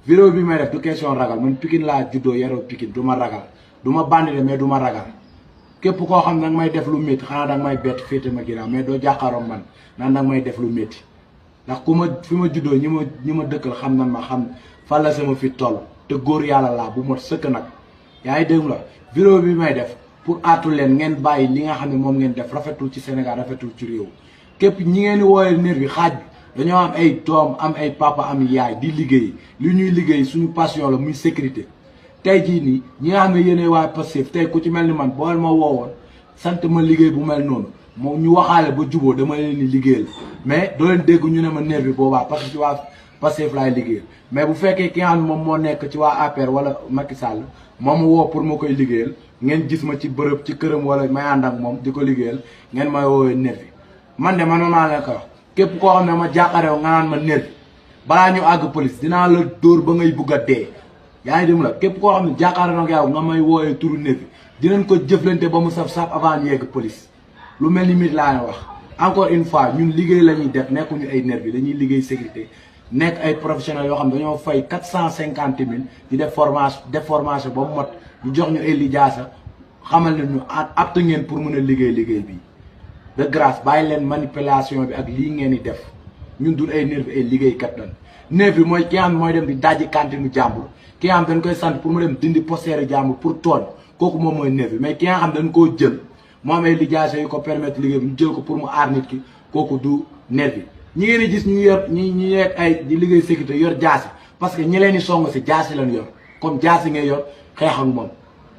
vidéo bi may def du question ragal man Pikine laa juddoo yaroo Pikine du ma ragal du ma bandile mais du ma ragal képp koo xam ne danga may def lu métti xanaa danga may bett féete ma ginnaaw mais doo jàkkaaroo man naan danga may def lu métti ndax ku ma fi ma juddoo ñi ma dëkkal xam nan ma xam fan la sama fi toll te góor yàlla laa bu ma sëkk nag yaa ngi dégg la vidéo bi may def pour aatu leen ngeen bàyyi li nga xam ne moom ngeen def rafetul ci Sénégal rafetul ci réew képp ñi ngeen di wooyee nervi xaaj bi dañoo am ay doom am ay papa am yaay di liggéey li ñuy liggéey suñu passion la muy sécurité tey jii nii ñi nga xam ne yéenay waa Pastef tey ku ci mel ni man bool ma woowoon sant ma liggéey bu mel noonu moom ñu waxaale ba juboo dama leen di liggéeyal mais doo leen dégg ñu ne ma nervi boobaa parce que ci waa Pastef laay liggéeyal mais bu fekkee ki nga xam ne moom moo nekk ci waa APR wala Macky Sall moom mu woo pour ma koy liggéeyal ngeen gis ma ci bërëb ci këram wala may ànd ak moom di ko liggéeyal ngeen may woowee nervi man de man maa leen ko wax képp koo xam ne ma jàkkaarloo nga naan ma nervi balaa ñu àgg police dinaa la dóor ba ngay bugg a dee yaa ngi dem la képp koo xam ne jàkkaarloo nag yow nga may wooyee turu nervi dinañ ko jëflante ba mu saf avant ñu yegg police lu mel ni mit laa leen wax encore une fois ñun liggéey la ñuy def nekkuñu ay nervi dañuy liggéey sécurité nekk ay professionnels yoo xam ne dañoo fay 450 000 di def formation ba mu mot ñu jox ñu ay lijaasa xamal ne ñu apte ngeen pour mën a liggéey bi de grâce bàyyi leen manipulation bi ak lii ngeen di def ñun dul ay nervi ay liggéeykat lan nervi mooy ki nga xam mooy dem di dajji cantine jàmbur ki nga xam dañ koy sant pour mu dem dindi posteere jàmbur pour tooñ kooku moom mooy nervi mais ki nga xam dañ koo jël moo am ay lijaasa yu ko permettre liggéey bi ñu jël ko pour mu aar nit ki kooku du nervi ñi ngeen di gis ñu yor ñu yor ay di liggéey sécurité yor jaasi parce que ñi leen di song si jaasi lañ yor comme jaasi ngay yor xeex ak moom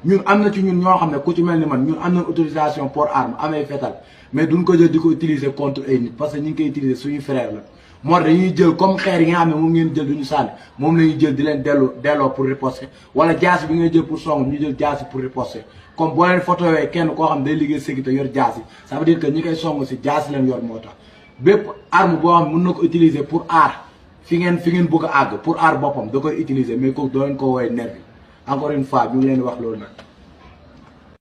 ñun am na ci ñun ñoo xam ne ku ci mel ni man ñun am na autorisation port arme amay fetal mais duñ ko jël di ko utiliser contre ay nit parce que ñu ngi koy utiliser suñu frère la moo dañuy jël comme xeer yi nga xam ne moom ngeen jël duñu sànni moom la ñuy jël di leen delloo pour riposter wala jaasi bi ngay jël pour song ñu jël jaasi pour riposter comme boo leen photo yooyu kenn koo xam ne day liggéey sécurité yor jaasi ça veut dire que ñi koy song si jaasi leen yor moo tax bépp arme boo xam ne mën na ko utiliser pour aar fi ngeen bëgg a àgg pour aar boppam da koy utiliser mais kooku doo leen ko woowee nervi encore une fois ñu ngi leen di wax loolu nag